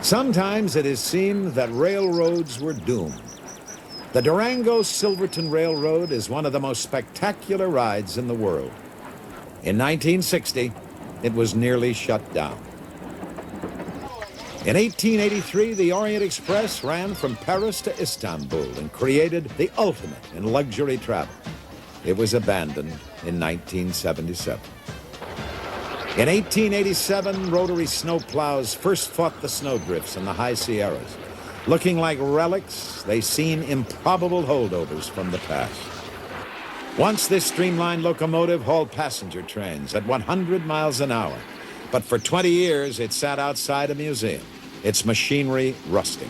Sometimes it has seemed that railroads were doomed. The Durango-Silverton Railroad is one of the most spectacular rides in the world. In 1960, it was nearly shut down. In 1883, the Orient Express ran from Paris to Istanbul and created the ultimate in luxury travel. It was abandoned in 1977. In 1887, rotary snowplows first fought the snowdrifts in the high Sierras. Looking like relics, they seem improbable holdovers from the past. Once this streamlined locomotive hauled passenger trains at 100 miles an hour, but for 20 years it sat outside a museum, its machinery rusting.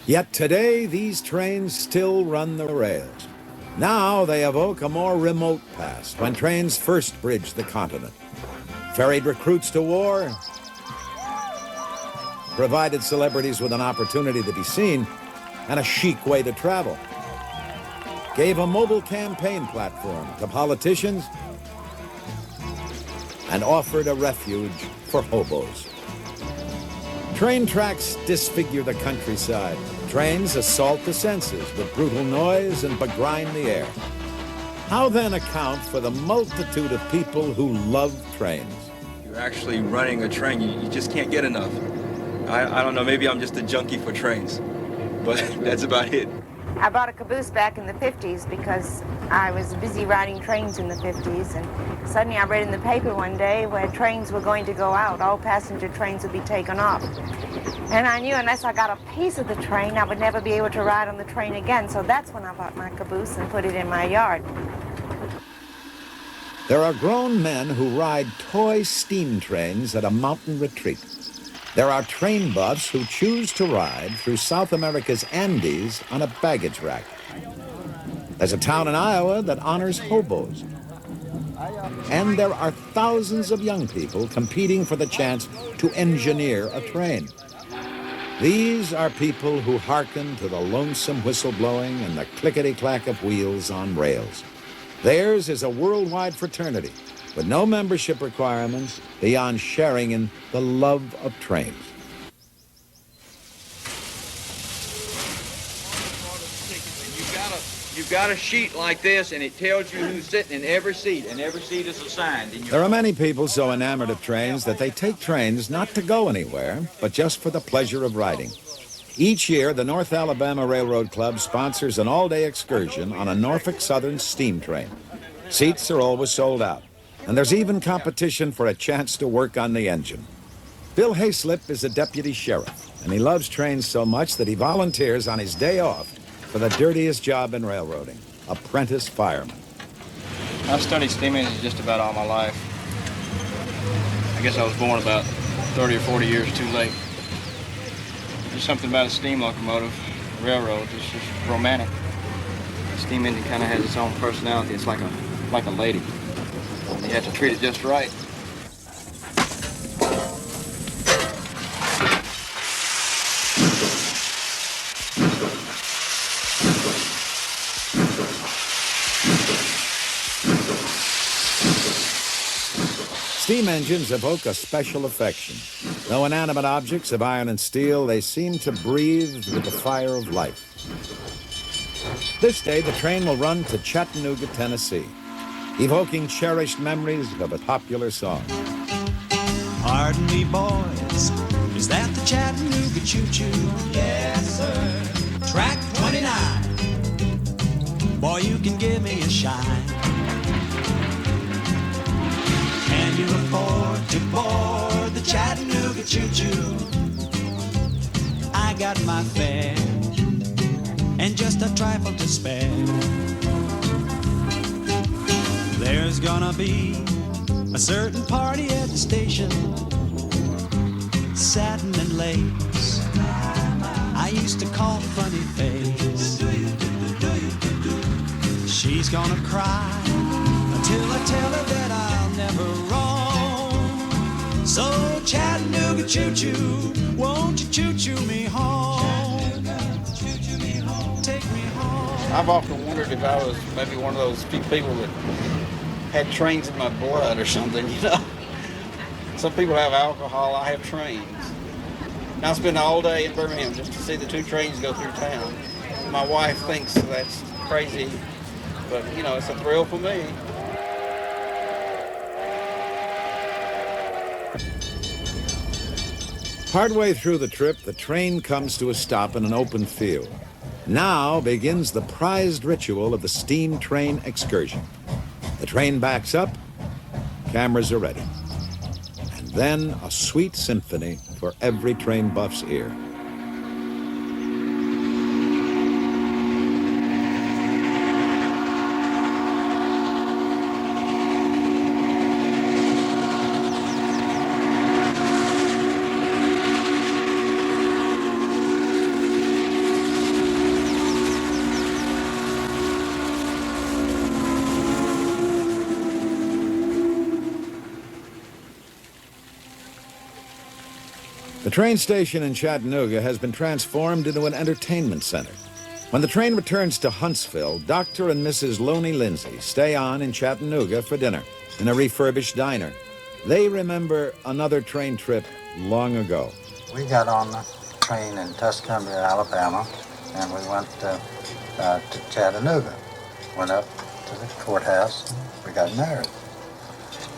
Yet today, these trains still run the rails. Now they evoke a more remote past, when trains first bridged the continent, ferried recruits to war, provided celebrities with an opportunity to be seen and a chic way to travel, gave a mobile campaign platform to politicians, and offered a refuge for hobos. Train tracks disfigure the countryside. Trains assault the senses with brutal noise and begrind the air. How then account for the multitude of people who love trains? You're actually running a train. You just can't get enough. I don't know, maybe I'm just a junkie for trains, but that's about it. I bought a caboose back in the 50s because I was busy riding trains in the 50s, and suddenly I read in the paper one day where trains were going to go out, all passenger trains would be taken off. And I knew unless I got a piece of the train, I would never be able to ride on the train again, so that's when I bought my caboose and put it in my yard. There are grown men who ride toy steam trains at a mountain retreat. There are train buffs who choose to ride through South America's Andes on a baggage rack. There's a town in Iowa that honors hobos. And there are thousands of young people competing for the chance to engineer a train. These are people who hearken to the lonesome whistle blowing and the clickety-clack of wheels on rails. Theirs is a worldwide fraternity with no membership requirements beyond sharing in the love of trains. You've got a sheet like this, and it tells you who's sitting in every seat, and every seat is assigned. There are many people so enamored of trains that they take trains not to go anywhere, but just for the pleasure of riding. Each year, the North Alabama Railroad Club sponsors an all-day excursion on a Norfolk Southern steam train. Seats are always sold out, and there's even competition for a chance to work on the engine. Bill Hayslip is a deputy sheriff, and he loves trains so much that he volunteers on his day off for the dirtiest job in railroading, apprentice fireman. I've studied steam engines just about all my life. I guess I was born about 30 or 40 years too late. There's something about a steam locomotive, railroad, it's just romantic. The steam engine kind of has its own personality. It's like a lady. You have to treat it just right. Steam engines evoke a special affection. Though inanimate objects of iron and steel, they seem to breathe with the fire of life. This day, the train will run to Chattanooga, Tennessee, evoking cherished memories of a popular song. Pardon me, boys, is that the Chattanooga choo-choo? Yes, sir. Track 29. Boy, you can give me a shine. Can you afford to board the Chattanooga choo-choo? I got my fare and just a trifle to spare. There's gonna be a certain party at the station, satin and lace. I used to call Funny Face. She's gonna cry until I tell her that I'll never roam. So Chattanooga choo-choo, won't you choo-choo me home? Take me home. I've often wondered if I was maybe one of those few people that had trains in my blood or something, you know. Some people have alcohol, I have trains. And I spend all day in Birmingham just to see the 2 trains go through town. My wife thinks that's crazy, but you know, it's a thrill for me. Partway through the trip, the train comes to a stop in an open field. Now begins the prized ritual of the steam train excursion. The train backs up, cameras are ready. And then a sweet symphony for every train buff's ear. The train station in Chattanooga has been transformed into an entertainment center. When the train returns to Huntsville, Dr. and Mrs. Loney Lindsay stay on in Chattanooga for dinner in a refurbished diner. They remember another train trip long ago. We got on the train in Tuscumbia, Alabama, and we went to Chattanooga. Went up to the courthouse. We got married.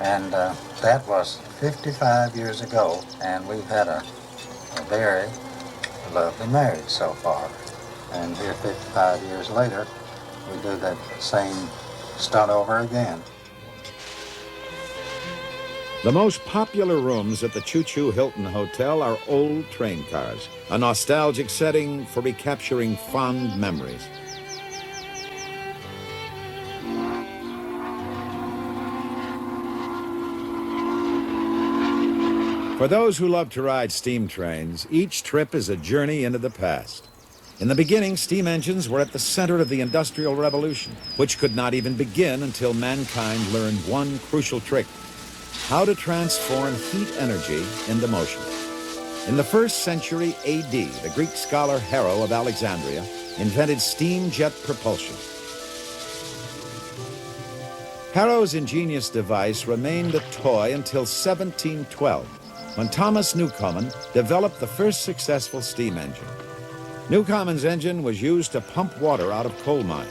And that was 55 years ago, and we've had a very lovely marriage so far. And here 55 years later, we do that same stunt over again. The most popular rooms at the Choo Choo Hilton Hotel are old train cars, a nostalgic setting for recapturing fond memories. For those who love to ride steam trains, each trip is a journey into the past. In the beginning, steam engines were at the center of the Industrial Revolution, which could not even begin until mankind learned one crucial trick: how to transform heat energy into motion. In the 1st century AD, the Greek scholar Harrow of Alexandria invented steam jet propulsion. Harrow's ingenious device remained a toy until 1712, when Thomas Newcomen developed the first successful steam engine. Newcomen's engine was used to pump water out of coal mines.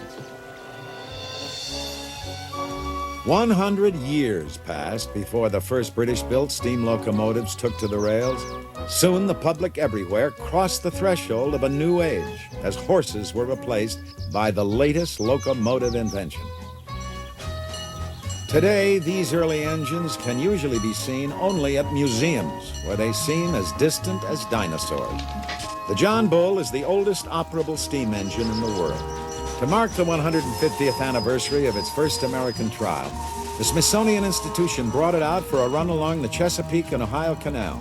100 years passed before the first British-built steam locomotives took to the rails. Soon the public everywhere crossed the threshold of a new age as horses were replaced by the latest locomotive invention. Today, these early engines can usually be seen only at museums, where they seem as distant as dinosaurs. The John Bull is the oldest operable steam engine in the world. To mark the 150th anniversary of its first American trial, the Smithsonian Institution brought it out for a run along the Chesapeake and Ohio Canal.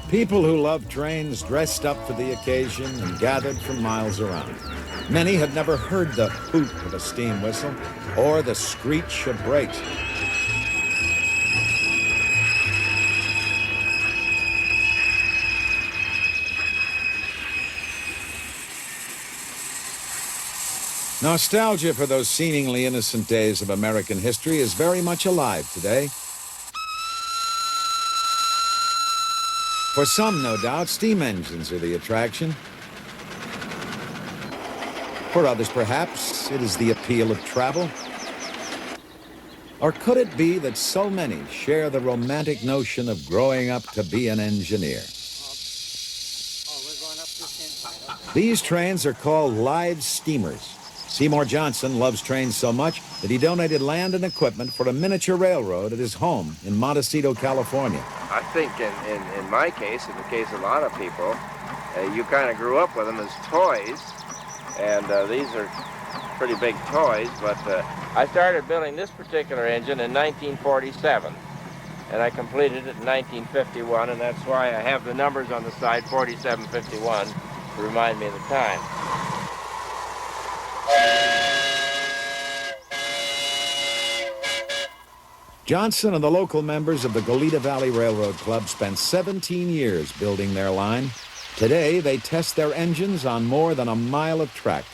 People who loved trains dressed up for the occasion and gathered from miles around. Many had never heard the hoot of a steam whistle or the screech of brakes. Nostalgia for those seemingly innocent days of American history is very much alive today. For some, no doubt, steam engines are the attraction. For others, perhaps, it is the appeal of travel. Or could it be that so many share the romantic notion of growing up to be an engineer? These trains are called live steamers. Seymour Johnson loves trains so much that he donated land and equipment for a miniature railroad at his home in Montecito, California. I think in my case, in the case of a lot of people, you kind of grew up with them as toys, and these are pretty big toys, but I started building this particular engine in 1947, and I completed it in 1951, and that's why I have the numbers on the side, 4751, to remind me of the time. Johnson and the local members of the Goleta Valley Railroad Club spent 17 years building their line. Today, they test their engines on more than a mile of track. "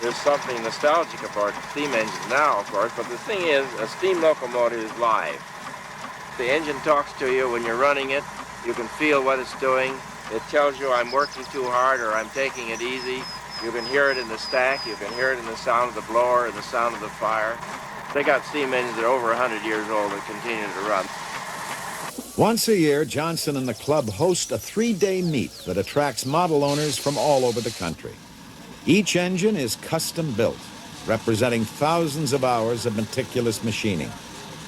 There's something nostalgic about steam engines now, of course, but the thing is, a steam locomotive is live. The engine talks to you when you're running it. You can feel what it's doing. It tells you I'm working too hard or I'm taking it easy. You can hear it in the stack. You can hear it in the sound of the blower and the sound of the fire. They got steam engines that are over 100 years old that continue to run. Once a year, Johnson and the club host a 3-day meet that attracts model owners from all over the country. Each engine is custom built, representing thousands of hours of meticulous machining.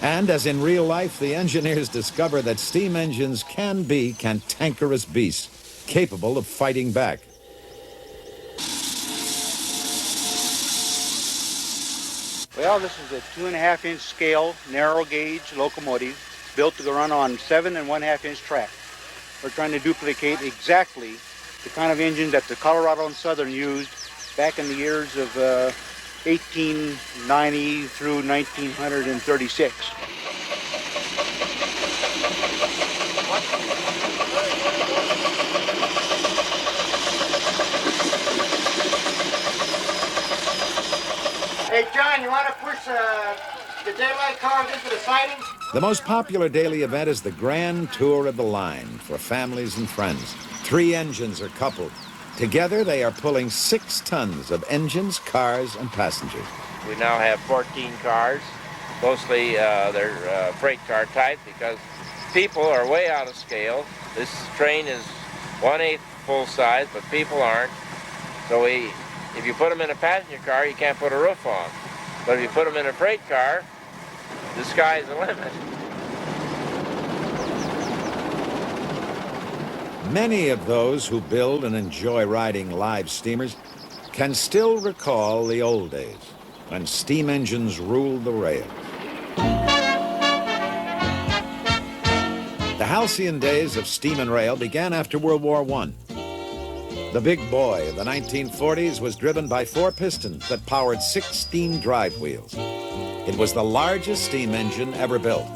And as in real life, the engineers discover that steam engines can be cantankerous beasts, capable of fighting back. Well, this is a 2.5-inch scale, narrow gauge locomotive built to run on 7 1/2-inch track. We're trying to duplicate exactly the kind of engine that the Colorado and Southern used back in the years of 1890 through 1936. Hey, John, you want to push the daylight cars into the sidings? The most popular daily event is the Grand Tour of the Line for families and friends. 3 engines are coupled. Together, they are pulling 6 tons of engines, cars, and passengers. We now have 14 cars. Mostly they're freight car type because people are way out of scale. This train is 1/8 full size, but people aren't. So if you put them in a passenger car, you can't put a roof on. But if you put them in a freight car, the sky's the limit. Many of those who build and enjoy riding live steamers can still recall the old days when steam engines ruled the rails. The halcyon days of steam and rail began after World War I. The big boy of the 1940s was driven by 4 pistons that powered 16 drive wheels. It was the largest steam engine ever built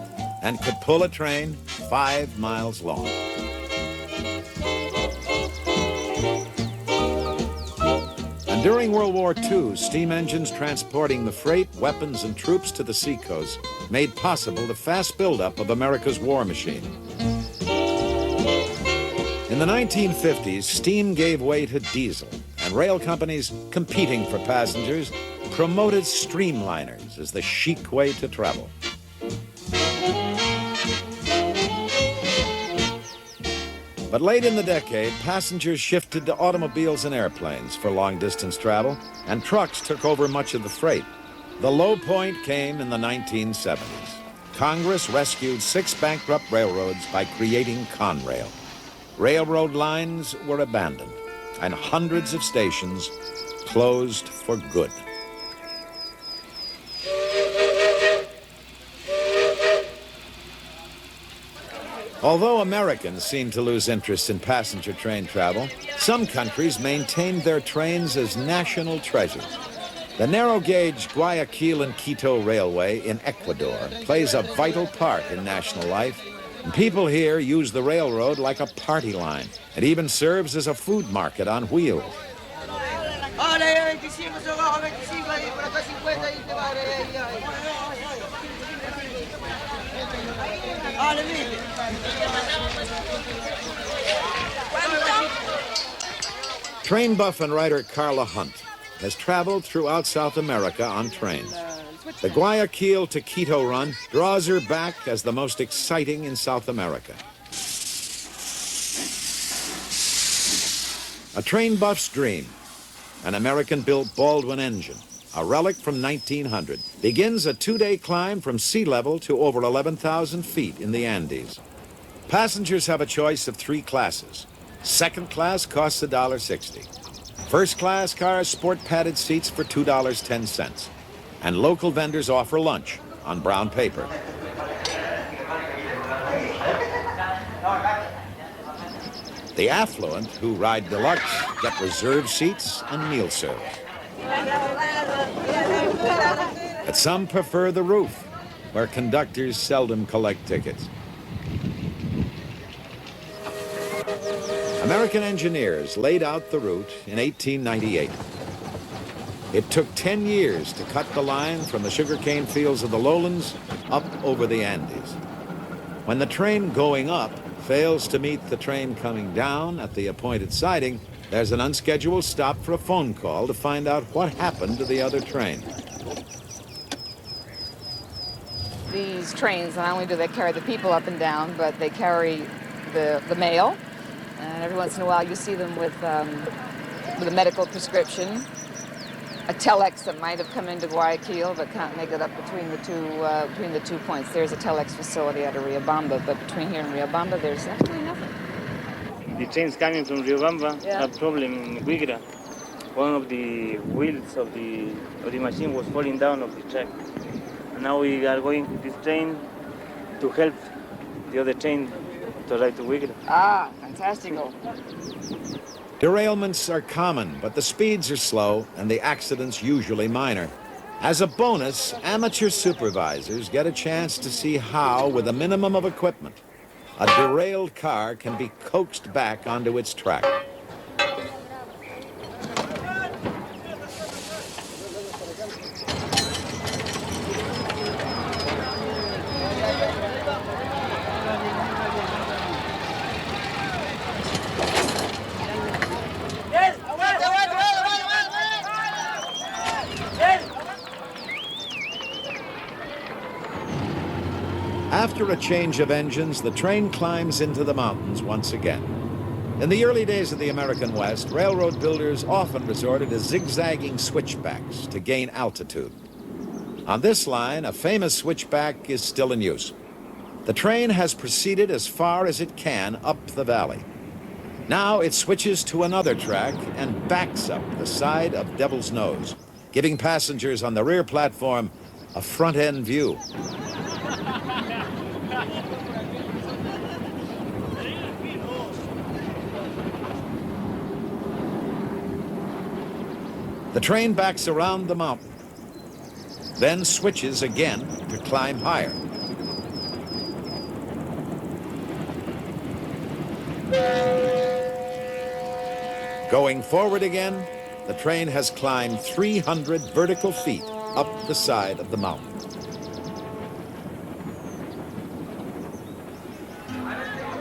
and could pull a train 5 miles long. And during World War II, steam engines transporting the freight, weapons, and troops to the seacoast made possible the fast buildup of America's war machine. In the 1950s, steam gave way to diesel, and rail companies competing for passengers promoted streamliners as the chic way to travel. But late in the decade, passengers shifted to automobiles and airplanes for long-distance travel, and trucks took over much of the freight. The low point came in the 1970s. Congress rescued 6 bankrupt railroads by creating Conrail. Railroad lines were abandoned, and hundreds of stations closed for good. Although Americans seemed to lose interest in passenger train travel, some countries maintained their trains as national treasures. The narrow-gauge Guayaquil and Quito Railway in Ecuador plays a vital part in national life. And people here use the railroad like a party line. It even serves as a food market on wheels. Train buff and writer Carla Hunt has traveled throughout South America on trains. The Guayaquil to Quito run draws her back as the most exciting in South America. A train buff's dream, an American-built Baldwin engine, a relic from 1900, begins a 2-day climb from sea level to over 11,000 feet in the Andes. Passengers have a choice of 3 classes. Second class costs $1.60. First class cars sport padded seats for $2.10. And local vendors offer lunch on brown paper. The affluent who ride deluxe get reserved seats and meal service. But some prefer the roof, where conductors seldom collect tickets. American engineers laid out the route in 1898. It took 10 years to cut the line from the sugarcane fields of the lowlands up over the Andes. When the train going up fails to meet the train coming down at the appointed siding, there's an unscheduled stop for a phone call to find out what happened to the other train. These trains, not only do they carry the people up and down, but they carry the mail. And every once in a while you see them with a medical prescription, a telex that might have come into Guayaquil but can't make it up between the two points. There's a telex facility out of Riobamba, but between here and Riobamba, there's actually nothing. The trains coming from Riobamba have problem in Huigra. One of the wheels of the machine was falling down off the track. And now we are going to this train to help the other train to ride to Huigra. Ah, fantastico. Derailments are common, but the speeds are slow and the accidents usually minor. As a bonus, amateur supervisors get a chance to see how, with a minimum of equipment, a derailed car can be coaxed back onto its track. After a change of engines, the train climbs into the mountains once again. In the early days of the American West, railroad builders often resorted to zigzagging switchbacks to gain altitude. On this line, a famous switchback is still in use. The train has proceeded as far as it can up the valley. Now it switches to another track and backs up the side of Devil's Nose, giving passengers on the rear platform a front-end view. The train backs around the mountain, then switches again to climb higher. Going forward again, the train has climbed 300 vertical feet up the side of the mountain.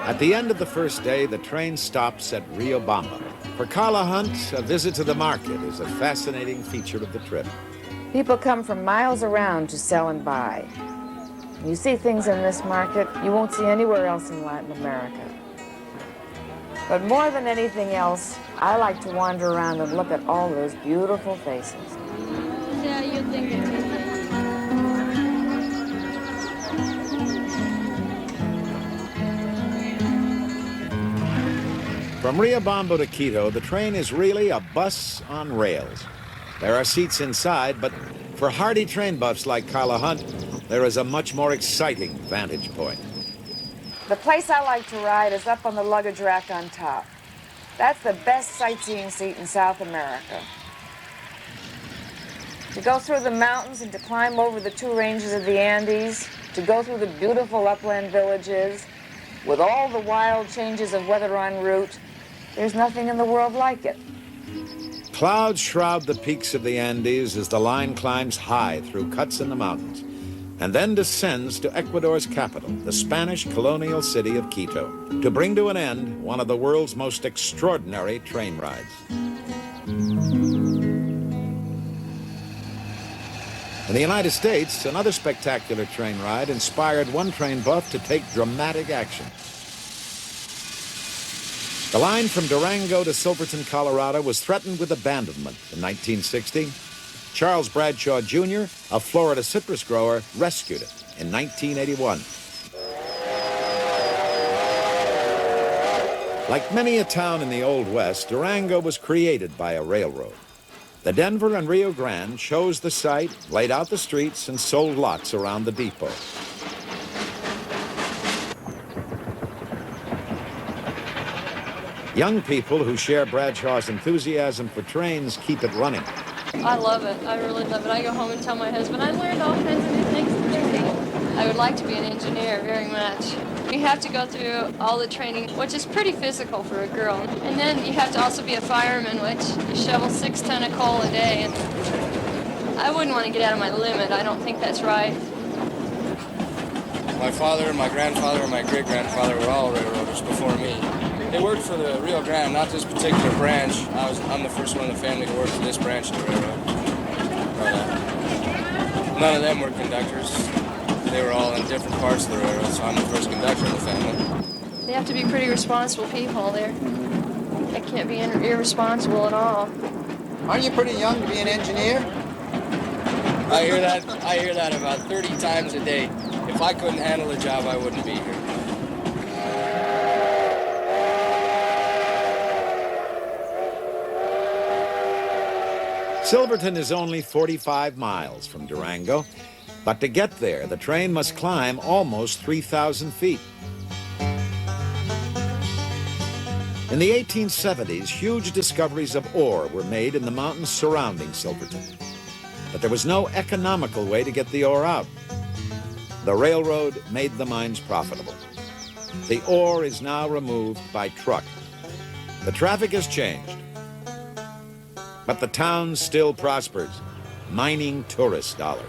At the end of the first day, the train stops at Riobamba. For Carla Hunt, a visit to the market is a fascinating feature of the trip. People come from miles around to sell and buy. You see things in this market you won't see anywhere else in Latin America. But more than anything else, I like to wander around and look at all those beautiful faces. Yeah, you think it's okay. From Riobamba to Quito, the train is really a bus on rails. There are seats inside, but for hardy train buffs like Carla Hunt, there is a much more exciting vantage point. The place I like to ride is up on the luggage rack on top. That's the best sightseeing seat in South America. To go through the mountains and to climb over the two ranges of the Andes, to go through the beautiful upland villages, with all the wild changes of weather en route, there's nothing in the world like it. Clouds shroud the peaks of the Andes as the line climbs high through cuts in the mountains, and then descends to Ecuador's capital, the Spanish colonial city of Quito, to bring to an end one of the world's most extraordinary train rides. In the United States, another spectacular train ride inspired one train buff to take dramatic action. The line from Durango to Silverton, Colorado was threatened with abandonment in 1960. Charles Bradshaw Jr., a Florida citrus grower, rescued it in 1981. Like many a town in the Old West, Durango was created by a railroad. The Denver and Rio Grande chose the site, laid out the streets, and sold lots around the depot. Young people who share Bradshaw's enthusiasm for trains keep it running. I love it. I really love it. I go home and tell my husband, I learned all kinds of new things today. I would like to be an engineer very much. You have to go through all the training, which is pretty physical for a girl. And then you have to also be a fireman, which you shovel 6 tons of coal a day. And I wouldn't want to get out of my limit. I don't think that's right. My father, my grandfather, and my great-grandfather were all railroaders before me. They worked for the Rio Grande, not this particular branch. I'm the first one in the family to work for this branch of the railroad. But none of them were conductors. They were all in different parts of the railroad, so I'm the first conductor in the family. They have to be pretty responsible people. They can't be irresponsible at all. Aren't you pretty young to be an engineer? I hear that about 30 times a day. If I couldn't handle the job, I wouldn't be here. Silverton is only 45 miles from Durango, but to get there, the train must climb almost 3,000 feet. In the 1870s, huge discoveries of ore were made in the mountains surrounding Silverton. But there was no economical way to get the ore out. The railroad made the mines profitable. The ore is now removed by truck. The traffic has changed, but the town still prospers, mining tourist dollars.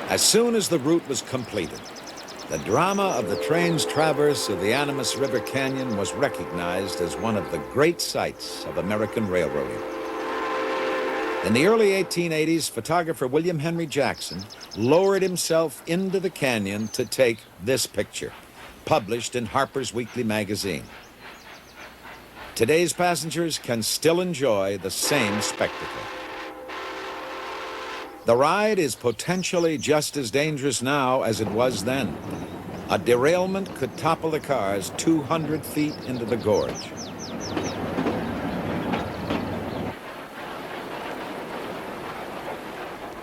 As soon as the route was completed, the drama of the train's traverse of the Animas River Canyon was recognized as one of the great sights of American railroading. In the early 1880s, photographer William Henry Jackson lowered himself into the canyon to take this picture, published in Harper's Weekly magazine. Today's passengers can still enjoy the same spectacle. The ride is potentially just as dangerous now as it was then. A derailment could topple the cars 200 feet into the gorge.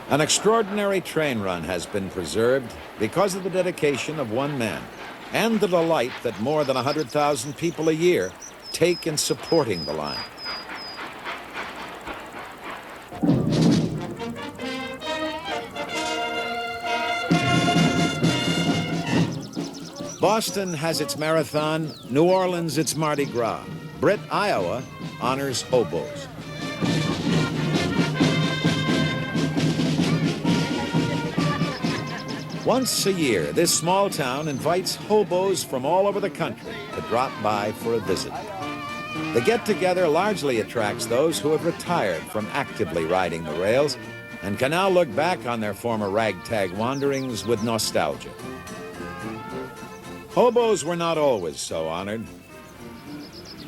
An extraordinary train run has been preserved because of the dedication of one man and the delight that more than 100,000 people a year take in supporting the line. Boston has its marathon, New Orleans its Mardi Gras. Britt, Iowa honors hobos. Once a year, this small town invites hobos from all over the country to drop by for a visit. The get-together largely attracts those who have retired from actively riding the rails and can now look back on their former ragtag wanderings with nostalgia. Hobos were not always so honored.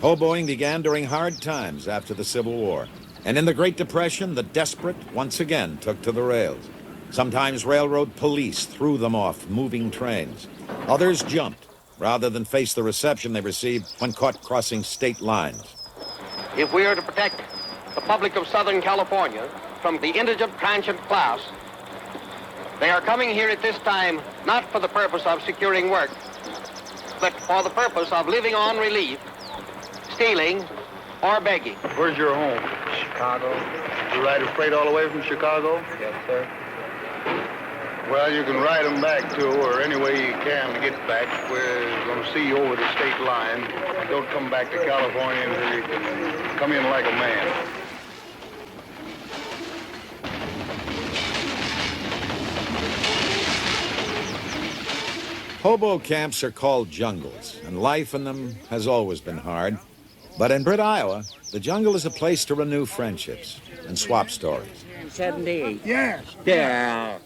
Hoboing began during hard times after the Civil War, and in the Great Depression, the desperate once again took to the rails. Sometimes railroad police threw them off moving trains. Others jumped rather than face the reception they received when caught crossing state lines. If we are to protect the public of Southern California from the indigent transient class, they are coming here at this time not for the purpose of securing work, but for the purpose of living on relief, stealing, or begging. Where's your home? Chicago. You ride a freight all the way from Chicago? Yes, sir. Well, you can ride them back, too, or any way you can to get back. We're going to see you over the state line. Don't come back to California until you can come in like a man. Hobo camps are called jungles, and life in them has always been hard. But in Britt, Iowa, the jungle is a place to renew friendships and swap stories. 78. Yes. Yeah.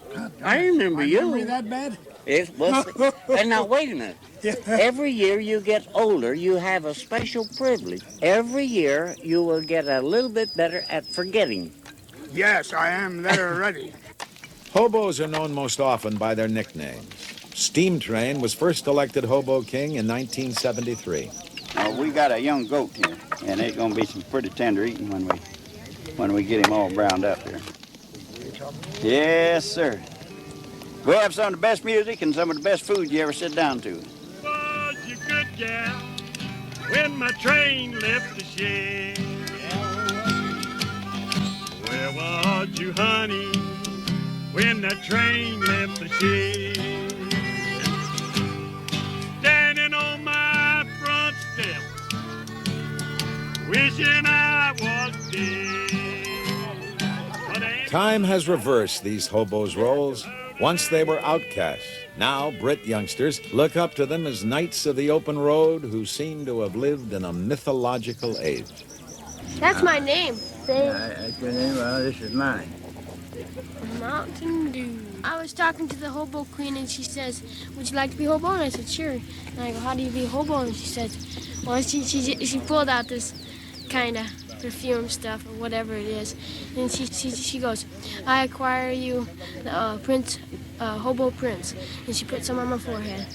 I remember you. Memory that bad? It was. And now, wait a minute. Every year you get older, you have a special privilege. Every year you will get a little bit better at forgetting. Yes, I am there already. Hobos are known most often by their nicknames. Steam Train was first elected Hobo King in 1973. We got a young goat here, and it's going to be some pretty tender eating when we get him all browned up here. Yes, sir. We have some of the best music and some of the best food you ever sit down to. Was you good gal when my train left the shed? Where was you, honey, when the train left the shed? Standing on my front steps, wishing I was dead. But ain't Time has reversed these hobos' roles. Once they were outcasts. Now, Brit youngsters look up to them as knights of the open road who seem to have lived in a mythological age. That's my name. That's your name? Well, this is mine. Mountain Dew. I was talking to the hobo queen and she says, would you like to be a hobo? And I said, sure. And I go, how do you be a hobo? And she said, well, she pulled out this kind of perfume stuff or whatever it is. And she goes, I acquire you Prince, Hobo Prince. And she put some on my forehead.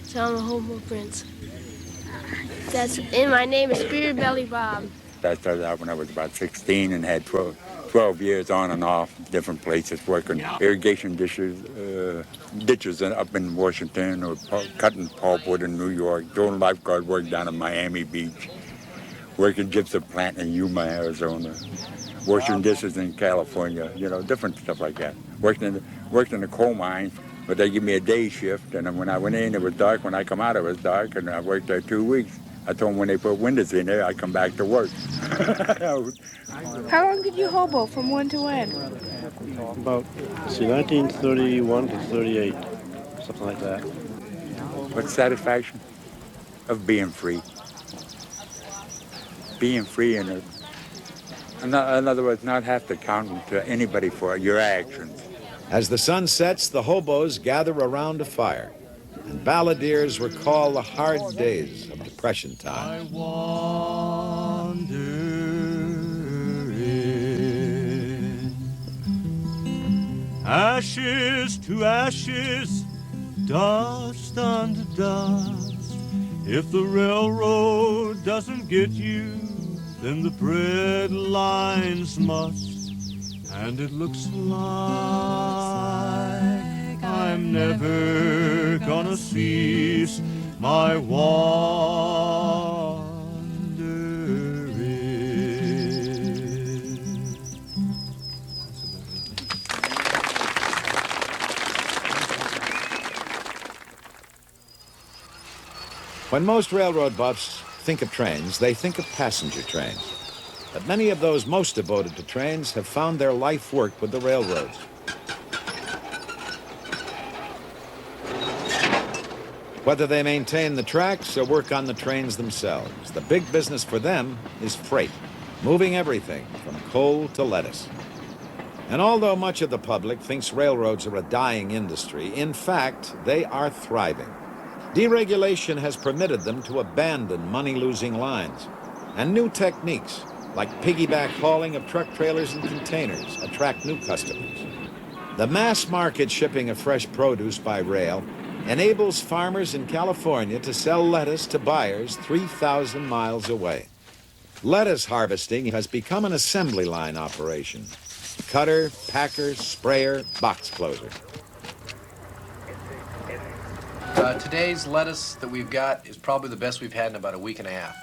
So I'm a Hobo Prince. And my name is Spirit Belly Bob. I started out when I was about 16 and had 12 years on and off, different places, working irrigation ditches up in Washington, or cutting pulpwood in New York, doing lifeguard work down in Miami Beach, working gypsum plant in Yuma, Arizona, washing dishes in California, you know, different stuff like that. Worked in the coal mine, but they give me a day shift, and then when I went in, it was dark. When I come out, it was dark, and I worked there 2 weeks. I told them when they put windows in there, I come back to work. How long did you hobo, from when to when? About, 1931 to 38, something like that. What satisfaction of being free. Being free in other words, not have to count to anybody for your actions. As the sun sets, the hobos gather around a fire, and balladeers recall the hard days of Depression time. I wander in ashes to ashes, dust unto dust. If the railroad doesn't get you, then the bread lines must. And it looks like I'm never gonna cease my wandering. When most railroad buffs think of trains, they think of passenger trains. But many of those most devoted to trains have found their life work with the railroads. Whether they maintain the tracks or work on the trains themselves, the big business for them is freight, moving everything from coal to lettuce. And although much of the public thinks railroads are a dying industry, in fact, they are thriving. Deregulation has permitted them to abandon money-losing lines, and new techniques, like piggyback hauling of truck trailers and containers, attract new customers. The mass market shipping of fresh produce by rail enables farmers in California to sell lettuce to buyers 3,000 miles away. Lettuce harvesting has become an assembly line operation. Cutter, packer, sprayer, box closer. Today's lettuce that we've got is probably the best we've had in about a week and a half.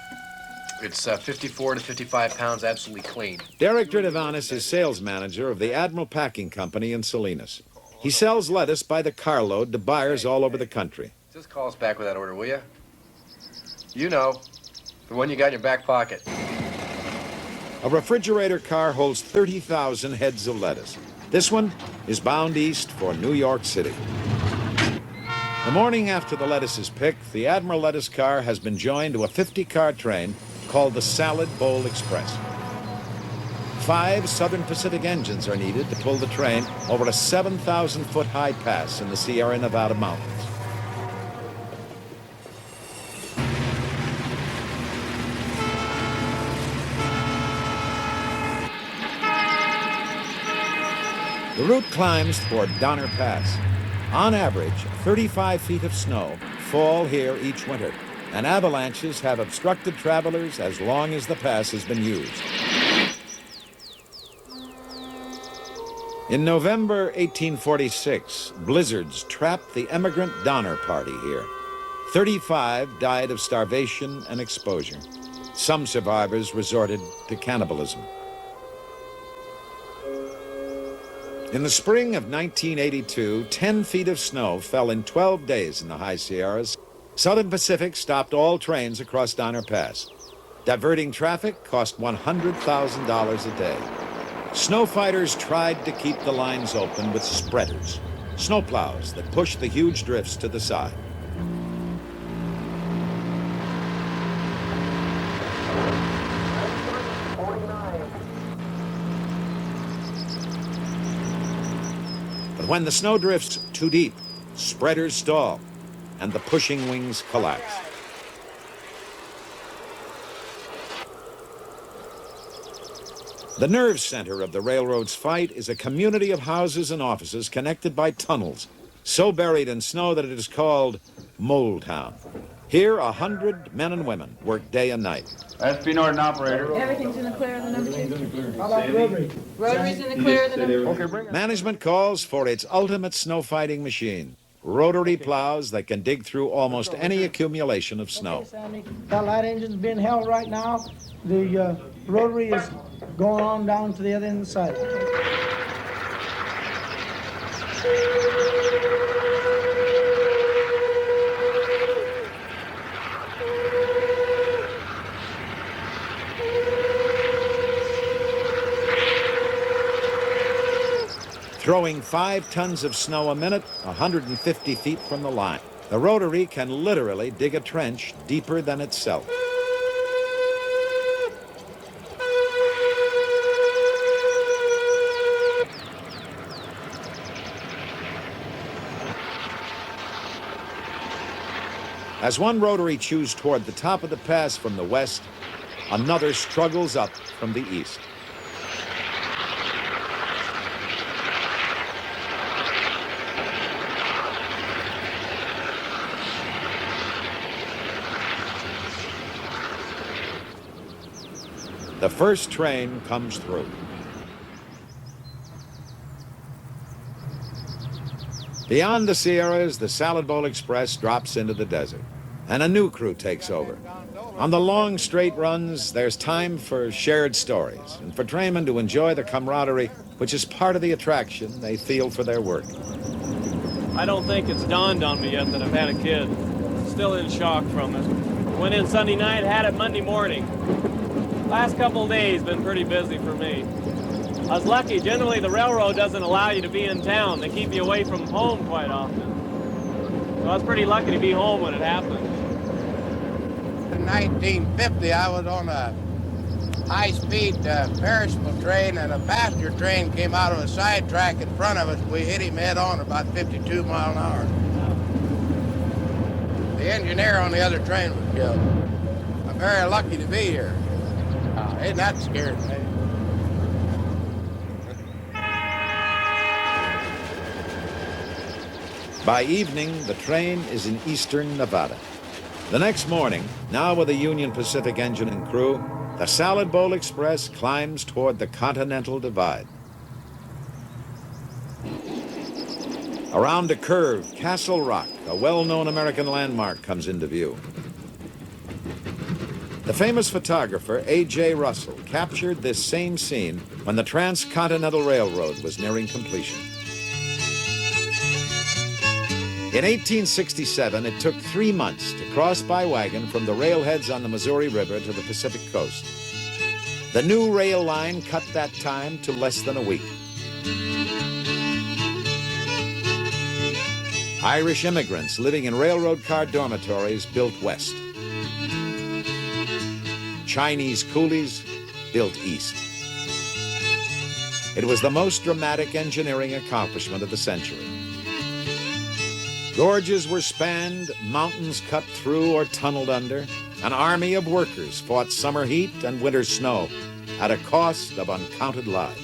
It's 54 to 55 pounds, absolutely clean. Derek Dridavanis is sales manager of the Admiral Packing Company in Salinas. He sells lettuce by the carload to buyers all over the country. Just call us back with that order, will you? You know, the one you got in your back pocket. A refrigerator car holds 30,000 heads of lettuce. This one is bound east for New York City. The morning after the lettuce is picked, the Admiral lettuce car has been joined to a 50-car train called the Salad Bowl Express. 5 Southern Pacific engines are needed to pull the train over a 7,000-foot high pass in the Sierra Nevada mountains. The route climbs toward Donner Pass. On average, 35 feet of snow fall here each winter, and avalanches have obstructed travelers as long as the pass has been used. In November 1846, blizzards trapped the emigrant Donner Party here. 35 died of starvation and exposure. Some survivors resorted to cannibalism. In the spring of 1982, 10 feet of snow fell in 12 days in the High Sierras. Southern Pacific stopped all trains across Donner Pass. Diverting traffic cost $100,000 a day. Snow fighters tried to keep the lines open with spreaders, snowplows that pushed the huge drifts to the side. But when the snow drifts too deep, spreaders stall and the pushing wings collapse. The nerve center of the railroad's fight is a community of houses and offices connected by tunnels, so buried in snow that it is called Mole Town. Here, 100 men and women work day and night. SP Norton operator. Everything's in the clear of the number two. How about Rotary? Rotary's in the clear of the number two. Management calls for its ultimate snow fighting machine, rotary plows that can dig through almost any accumulation of snow. That light engine's being held right now. The rotary is going on down to the other end of the site. Throwing 5 tons of snow a minute, 150 feet from the line. The rotary can literally dig a trench deeper than itself. As one rotary chews toward the top of the pass from the west, another struggles up from the east. The first train comes through. Beyond the Sierras, the Salad Bowl Express drops into the desert, and a new crew takes over. On the long, straight runs, there's time for shared stories and for trainmen to enjoy the camaraderie, which is part of the attraction they feel for their work. I don't think it's dawned on me yet that I've had a kid. Still in shock from it. Went in Sunday night, had it Monday morning. Last couple of days been pretty busy for me. I was lucky. Generally, the railroad doesn't allow you to be in town. They keep you away from home quite often. So I was pretty lucky to be home when it happened. In 1950, I was on a high-speed perishable train, and a passenger train came out of a side track in front of us. We hit him head-on about 52 miles an hour. The engineer on the other train was killed. I'm very lucky to be here. Ain't that scared me? By evening, the train is in eastern Nevada. The next morning, now with a Union Pacific engine and crew, the Salad Bowl Express climbs toward the Continental Divide. Around a curve, Castle Rock, a well-known American landmark, comes into view. The famous photographer A.J. Russell captured this same scene when the Transcontinental Railroad was nearing completion. In 1867, it took 3 months to cross by wagon from the railheads on the Missouri River to the Pacific coast. The new rail line cut that time to less than a week. Irish immigrants living in railroad car dormitories built west. Chinese coolies built east. It was the most dramatic engineering accomplishment of the century. Gorges were spanned, mountains cut through or tunneled under. An army of workers fought summer heat and winter snow at a cost of uncounted lives.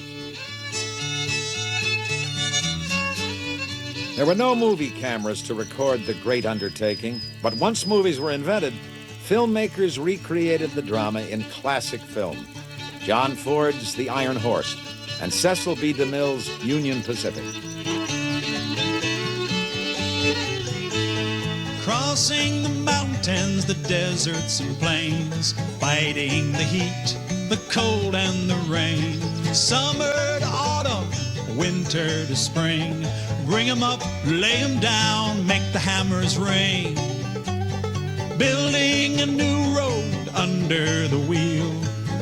There were no movie cameras to record the great undertaking, but once movies were invented, filmmakers recreated the drama in classic film. John Ford's The Iron Horse and Cecil B. DeMille's Union Pacific. Crossing the mountains, the deserts and plains, fighting the heat, the cold and the rain. Summer to autumn, winter to spring. Bring 'em up, lay 'em down, make the hammers ring. Building a new road under the wheel,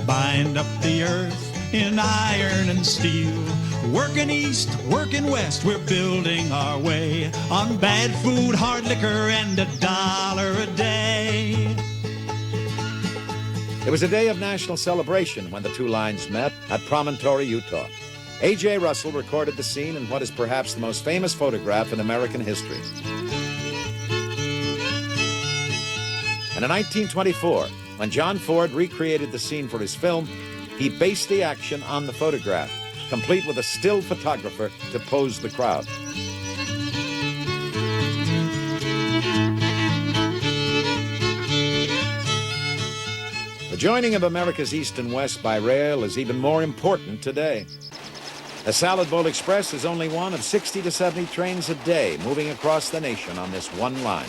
bind up the earth in iron and steel. Working east, working west, we're building our way on bad food, hard liquor, and $1 a day. It was a day of national celebration when the two lines met at Promontory, Utah. A.J. Russell recorded the scene in what is perhaps the most famous photograph in American history. And in 1924, when John Ford recreated the scene for his film, he based the action on the photograph, complete with a still photographer to pose the crowd. The joining of America's East and West by rail is even more important today. The Salad Bowl Express is only one of 60 to 70 trains a day moving across the nation on this one line.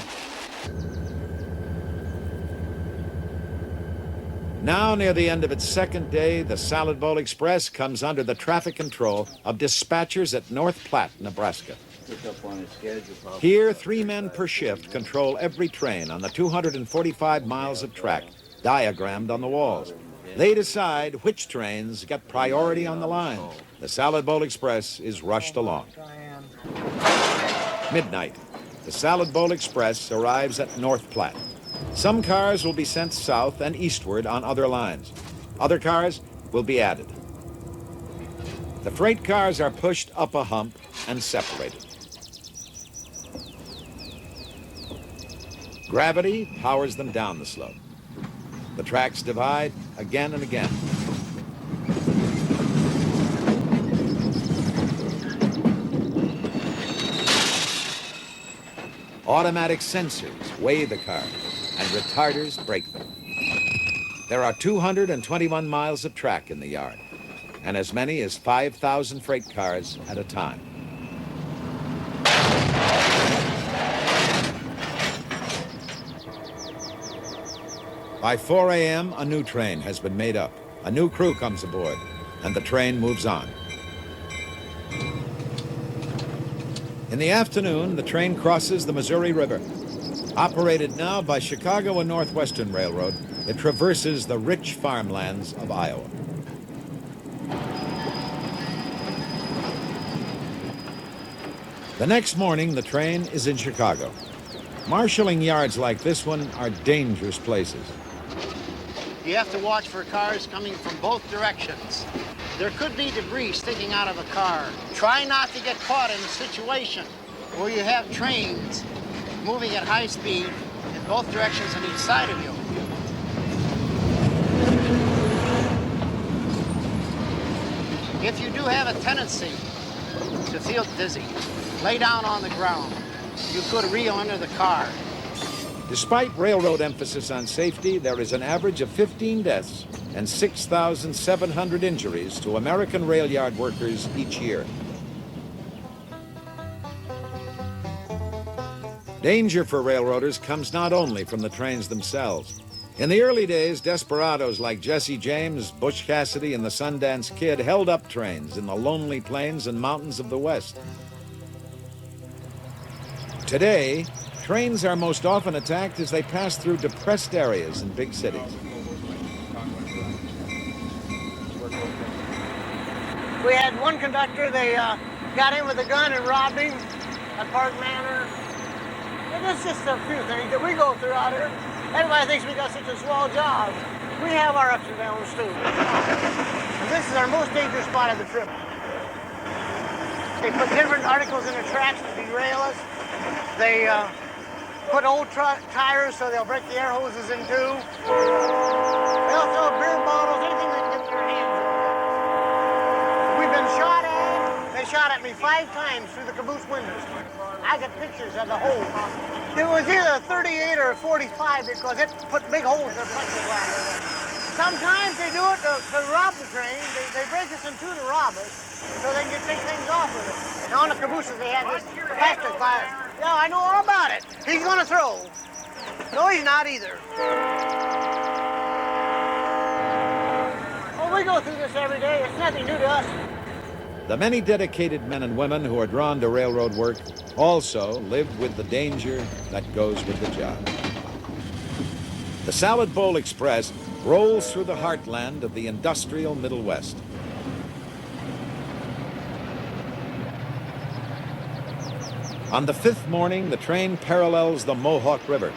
Now, near the end of its second day, the Salad Bowl Express comes under the traffic control of dispatchers at North Platte, Nebraska. Here, 3 men per shift control every train on the 245 miles of track diagrammed on the walls. They decide which trains get priority on the line. The Salad Bowl Express is rushed along. Midnight. The Salad Bowl Express arrives at North Platte. Some cars will be sent south and eastward on other lines. Other cars will be added. The freight cars are pushed up a hump and separated. Gravity powers them down the slope. The tracks divide again and again. Automatic sensors weigh the cars, and retarders brake them. There are 221 miles of track in the yard, and as many as 5,000 freight cars at a time. By 4 a.m., a new train has been made up. A new crew comes aboard, and the train moves on. In the afternoon, the train crosses the Missouri River. Operated now by Chicago and Northwestern Railroad, it traverses the rich farmlands of Iowa. The next morning, the train is in Chicago. Marshalling yards like this one are dangerous places. You have to watch for cars coming from both directions. There could be debris sticking out of a car. Try not to get caught in a situation where you have trains moving at high speed in both directions on each side of you. If you do have a tendency to feel dizzy, lay down on the ground. You could reel under the car. Despite railroad emphasis on safety, there is an average of 15 deaths and 6,700 injuries to American rail yard workers each year. Danger for railroaders comes not only from the trains themselves. In the early days, desperados like Jesse James, Butch Cassidy, and the Sundance Kid held up trains in the lonely plains and mountains of the West. Today, trains are most often attacked as they pass through depressed areas in big cities. We had one conductor, they got in with a gun and robbed him at Park Manor. And it's just a few things that we go through out here. Everybody thinks we got such a swell job. We have our ups and downs too. And this is our most dangerous spot of the trip. They put different articles in the tracks to derail us. They put old tires so they'll break the air hoses in two. They'll throw beer bottles, anything they can get their hands on. We've been shot at. They shot at me 5 times through the caboose windows. I got pictures of the hole. It was either a 38 or a 45 because it put big holes in the plexiglass. Sometimes they do it to rob the train. They break us in two to rob us so they can take things off with it. And on the cabooses they have this plastic glass. Yeah, I know all about it. He's gonna throw. No, he's not either. Oh, we go through this every day. It's nothing new to us. The many dedicated men and women who are drawn to railroad work also live with the danger that goes with the job. The Salad Bowl Express rolls through the heartland of the industrial Middle West. On the fifth morning, the train parallels the Mohawk River.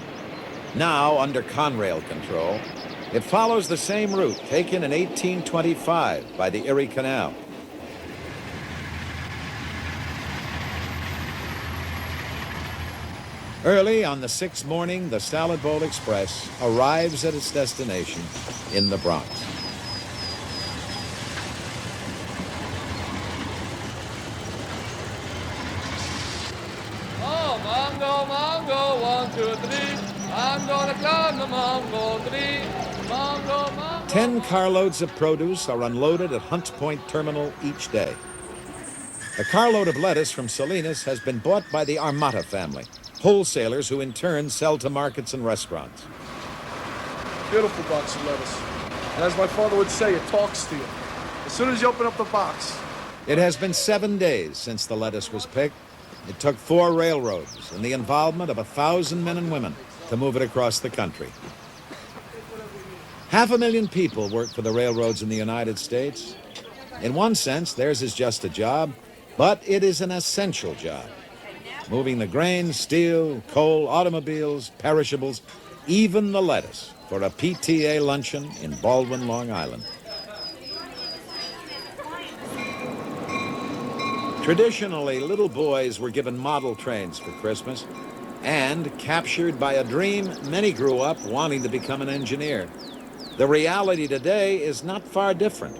Now under Conrail control, it follows the same route taken in 1825 by the Erie Canal. Early on the sixth morning, the Salad Bowl Express arrives at its destination in the Bronx. Oh, Mongo, Mongo, 1, 2, 3. I'm gonna climb the Mongo tree. Mongo, Mongo. 10 carloads of produce are unloaded at Hunts Point Terminal each day. A carload of lettuce from Salinas has been bought by the Armata family, wholesalers who in turn sell to markets and restaurants. Beautiful box of lettuce. And as my father would say, it talks to you. As soon as you open up the box. It has been 7 days since the lettuce was picked. It took 4 railroads and the involvement of 1,000 men and women to move it across the country. 500,000 people work for the railroads in the United States. In one sense, theirs is just a job, but it is an essential job. Moving the grain, steel, coal, automobiles, perishables, even the lettuce for a PTA luncheon in Baldwin, Long Island. Traditionally, little boys were given model trains for Christmas and captured by a dream many grew up wanting to become an engineer. The reality today is not far different.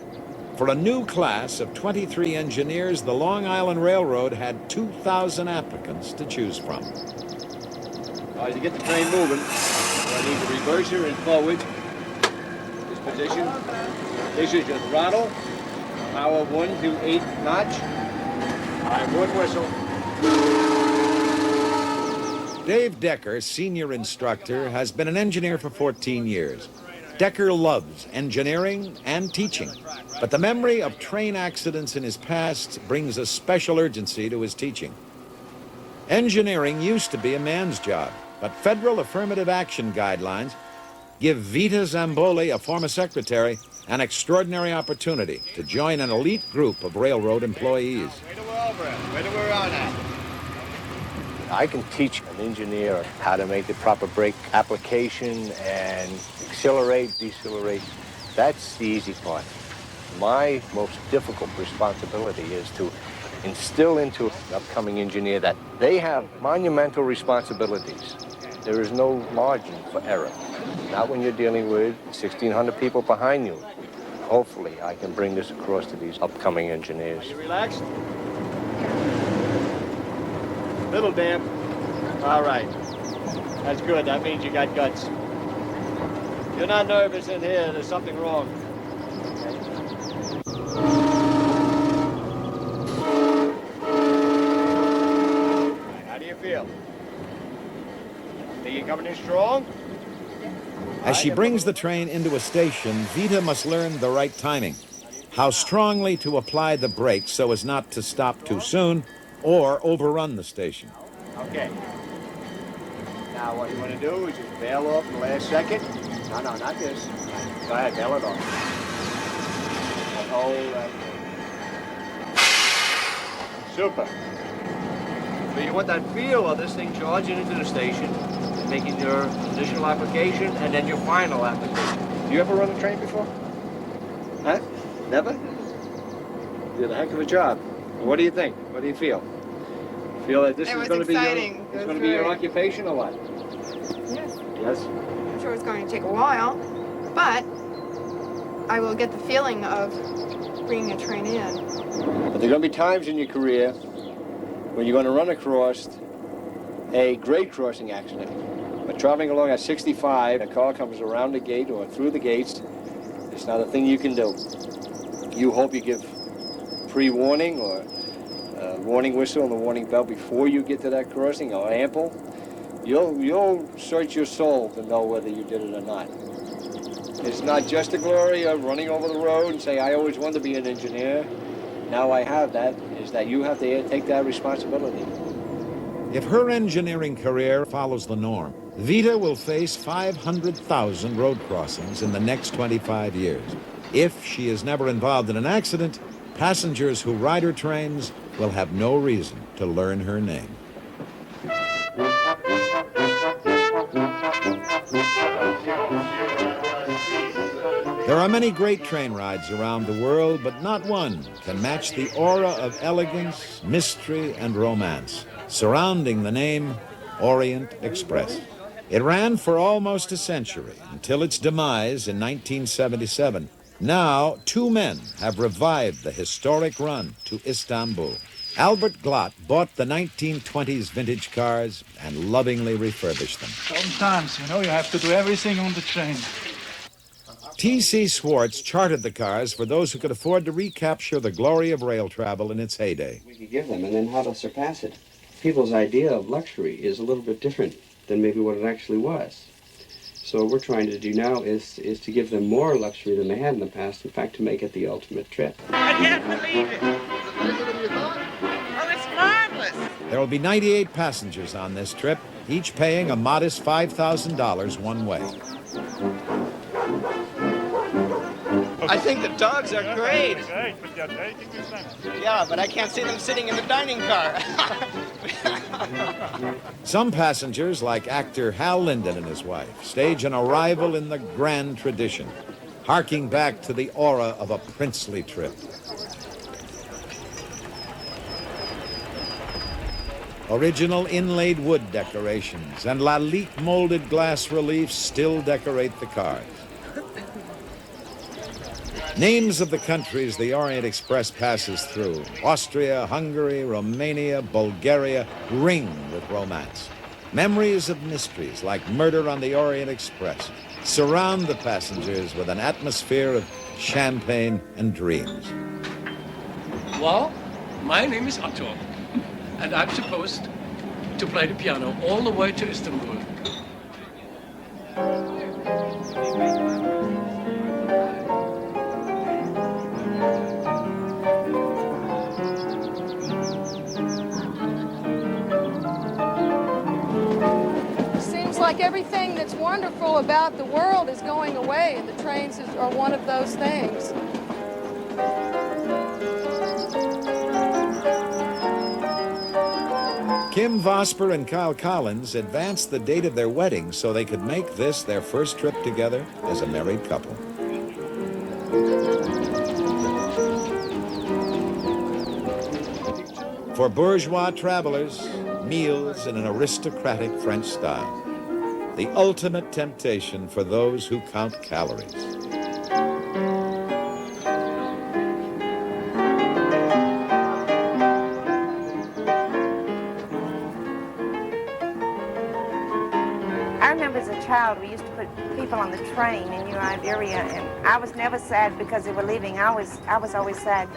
For a new class of 23 engineers, the Long Island Railroad had 2,000 applicants to choose from. To get the train moving, I need the reverser and forward. This position. This is your throttle. Power 1 to 8 notch. All right, 1 whistle. Dave Decker, senior instructor, has been an engineer for 14 years. Decker loves engineering and teaching, but the memory of train accidents in his past brings a special urgency to his teaching. Engineering used to be a man's job, but federal affirmative action guidelines give Vita Zamboli, a former secretary, an extraordinary opportunity to join an elite group of railroad employees. Wait till we're over it. Wait till we're on that. I can teach an engineer how to make the proper brake application and accelerate, decelerate. That's the easy part. My most difficult responsibility is to instill into an upcoming engineer that they have monumental responsibilities. There is no margin for error. Not when you're dealing with 1,600 people behind you. Hopefully, I can bring this across to these upcoming engineers. Are you relaxed? Little damp. All right. That's good. That means you got guts. You're not nervous in here. There's something wrong. How do you feel? Think you're coming in strong? As she brings the train into a station, Vita must learn the right timing, how strongly to apply the brakes so as not to stop too soon or overrun the station. Okay. Now what you want to do is just bail off the last second. No, not this. Go ahead, bail it off. Hold that. Super. So you want that feel of this thing charging into the station, making your initial application, and then your final application. You ever run a train before? Huh? Never? You did a heck of a job. What do you think? What do you feel? Feel that this is going to be your occupation or what? Yes. Yes? I'm sure it's going to take a while, but I will get the feeling of bringing a train in. But there are going to be times in your career when you're going to run across a grade crossing accident. But traveling along at 65, a car comes around the gate or through the gates, It's not a thing you can do. You hope you give pre-warning or warning whistle and the warning bell before you get to that crossing, or ample. You'll search your soul to know whether you did it or not. It's not just the glory of running over the road and say, I always wanted to be an engineer. Now I have that, is that you have to take that responsibility. If her engineering career follows the norm, Vita will face 500,000 road crossings in the next 25 years. If she is never involved in an accident, passengers who ride her trains will have no reason to learn her name. There are many great train rides around the world, but not one can match the aura of elegance, mystery, and romance surrounding the name Orient Express. It ran for almost a century until its demise in 1977. Now, two men have revived the historic run to Istanbul. Albert Glott bought the 1920s vintage cars and lovingly refurbished them. Sometimes, you have to do everything on the train. T.C. Swartz chartered the cars for those who could afford to recapture the glory of rail travel in its heyday. We could give them, and then how to surpass it. People's idea of luxury is a little bit different than maybe what it actually was. So what we're trying to do now is to give them more luxury than they had in the past, in fact, to make it the ultimate trip. I can't believe it. Oh, it's marvelous. There will be 98 passengers on this trip, each paying a modest $5,000 one way. I think the dogs are great. Yeah, but I can't see them sitting in the dining car. Some passengers, like actor Hal Linden and his wife, stage an arrival in the grand tradition, harking back to the aura of a princely trip. Original inlaid wood decorations and Lalique molded glass reliefs still decorate the cars. Names of the countries the Orient Express passes through, Austria, Hungary, Romania, Bulgaria, ring with romance. Memories of mysteries like Murder on the Orient Express surround the passengers with an atmosphere of champagne and dreams. Well, my name is Otto, and I'm supposed to play the piano all the way to Istanbul. Like everything that's wonderful about the world is going away, and the trains are one of those things. Kim Vosper and Kyle Collins advanced the date of their wedding so they could make this their first trip together as a married couple. For bourgeois travelers, meals in an aristocratic French style. The ultimate temptation for those who count calories. I remember as a child, we used to put people on the train in New Iberia, and I was never sad because they were leaving. I was always sad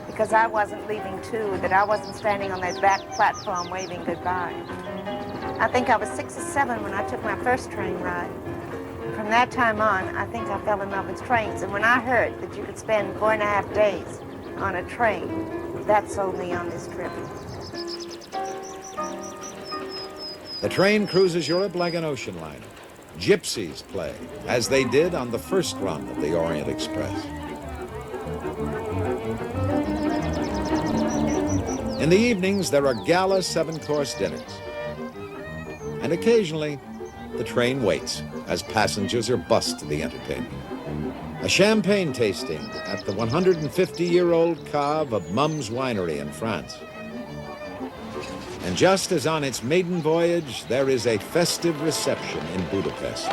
because I wasn't leaving too, that I wasn't standing on that back platform waving goodbye. I think I was 6 or 7 when I took my first train ride. From that time on, I think I fell in love with trains. And when I heard that you could spend 4.5 days on a train, that sold me on this trip. The train cruises Europe like an ocean liner. Gypsies play, as they did on the first run of the Orient Express. In the evenings, there are gala 7-course dinners. And occasionally, the train waits as passengers are bussed to the entertainment. A champagne tasting at the 150-year-old cave of Mum's Winery in France. And just as on its maiden voyage, there is a festive reception in Budapest.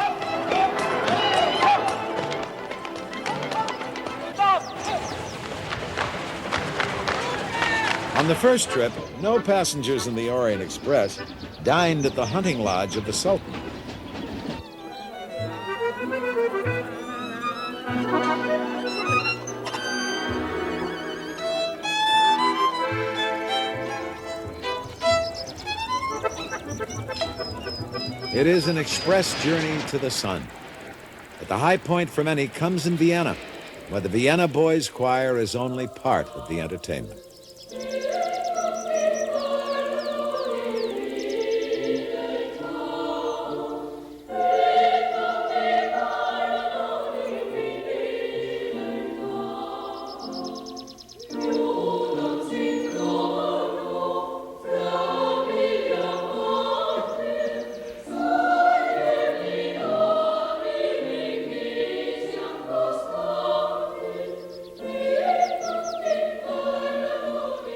On the first trip, no passengers in the Orient Express dined at the hunting lodge of the Sultan. It is an express journey to the sun. But the high point for many comes in Vienna, where the Vienna Boys Choir is only part of the entertainment.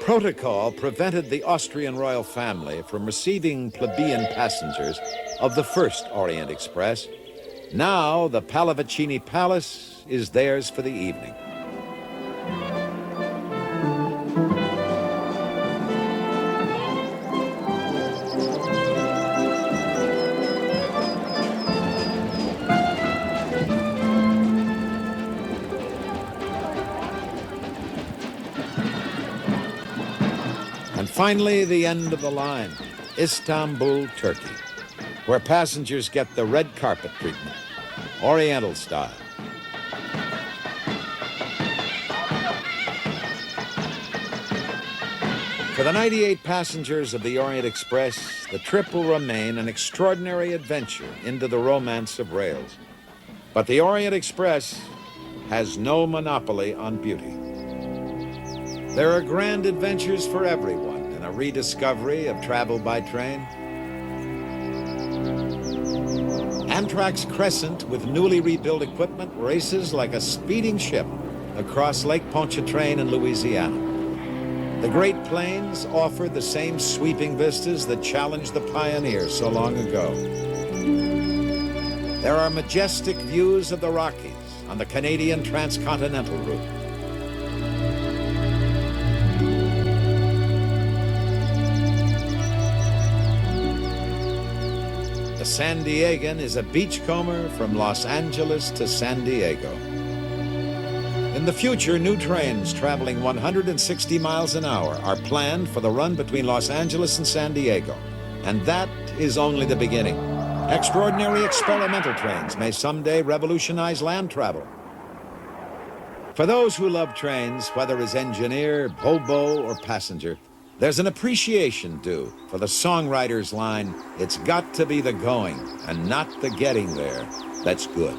Protocol prevented the Austrian royal family from receiving plebeian passengers of the first Orient Express. Now the Pallavicini Palace is theirs for the evening. And finally, the end of the line, Istanbul, Turkey, where passengers get the red carpet treatment, Oriental style. For the 98 passengers of the Orient Express, the trip will remain an extraordinary adventure into the romance of rails. But the Orient Express has no monopoly on beauty. There are grand adventures for everyone in a rediscovery of travel by train. Amtrak's Crescent, with newly rebuilt equipment, races like a speeding ship across Lake Pontchartrain in Louisiana. The Great Plains offer the same sweeping vistas that challenged the pioneers so long ago. There are majestic views of the Rockies on the Canadian transcontinental route. The San Diegan is a beachcomber from Los Angeles to San Diego. In the future, new trains traveling 160 miles an hour are planned for the run between Los Angeles and San Diego. And that is only the beginning. Extraordinary experimental trains may someday revolutionize land travel. For those who love trains, whether as engineer, hobo, or passenger, there's an appreciation due for the songwriter's line, "It's got to be the going and not the getting there that's good."